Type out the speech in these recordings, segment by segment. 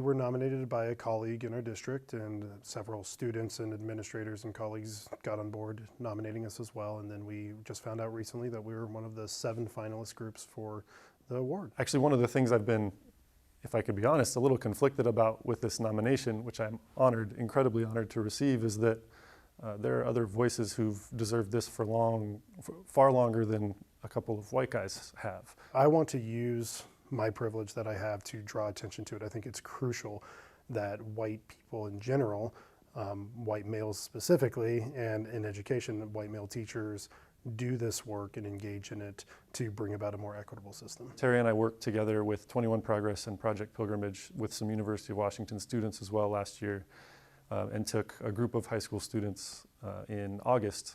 We were nominated by a colleague in our district, and several students and administrators and colleagues got on board nominating us as well. And then we just found out recently that we were one of the 7 finalist groups for the award. Actually, one of the things I've been, if I could be honest, a little conflicted about with this nomination, which I'm honored, incredibly honored to receive, is that there are other voices who've deserved this for far longer than a couple of white guys have. I want to use my privilege that I have to draw attention to it. I think it's crucial that white people in general, white males specifically, and in education, white male teachers do this work and engage in it to bring about a more equitable system. Terry and I worked together with 21 Progress and Project Pilgrimage with some University of Washington students as well last year, and took a group of high school students in August,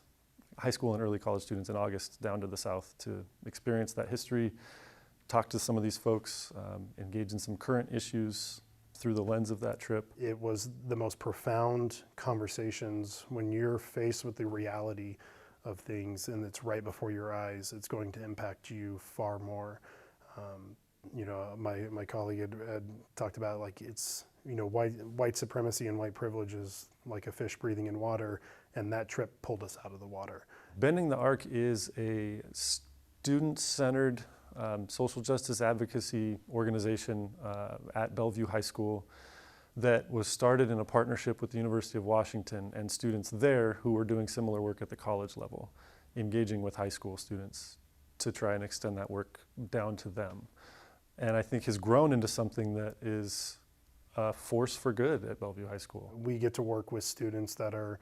high school and early college students in August, down to the South to experience that history, talk to some of these folks, engage in some current issues through the lens of that trip. It was the most profound conversations when you're faced with the reality of things and it's right before your eyes. It's going to impact you far more. You know, my colleague had talked about, like, it's, you know, white supremacy and white privilege is like a fish breathing in water, and that trip pulled us out of the water. Bending the Arc is a student-centered social justice advocacy organization at Bellevue High School that was started in a partnership with the University of Washington and students there who were doing similar work at the college level, engaging with high school students to try and extend that work down to them. And I think has grown into something that is a force for good at Bellevue High School. We get to work with students that are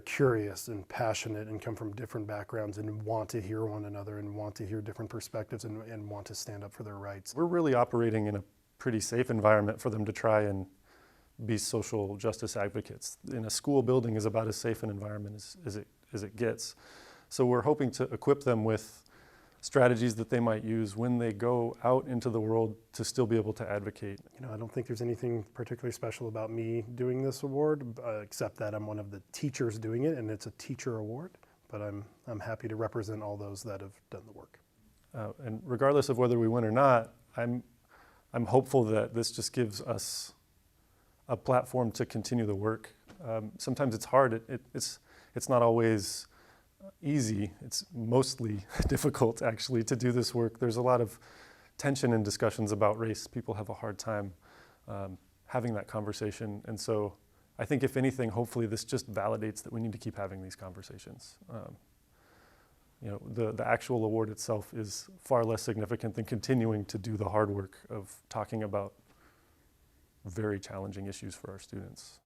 curious and passionate and come from different backgrounds and want to hear one another and want to hear different perspectives and want to stand up for their rights. We're really operating in a pretty safe environment for them to try and be social justice advocates. In a school building is about as safe an environment as it gets. So we're hoping to equip them with strategies that they might use when they go out into the world to still be able to advocate. You know, I don't think there's anything particularly special about me doing this award, except that I'm one of the teachers doing it, and it's a teacher award. But I'm happy to represent all those that have done the work. And regardless of whether we win or not, I'm hopeful that this just gives us a platform to continue the work. Sometimes it's hard. It's not always easy. It's mostly difficult, actually, to do this work. There's a lot of tension in discussions about race. People have a hard time having that conversation. And so I think, if anything, hopefully this just validates that we need to keep having these conversations. You know, the actual award itself is far less significant than continuing to do the hard work of talking about very challenging issues for our students.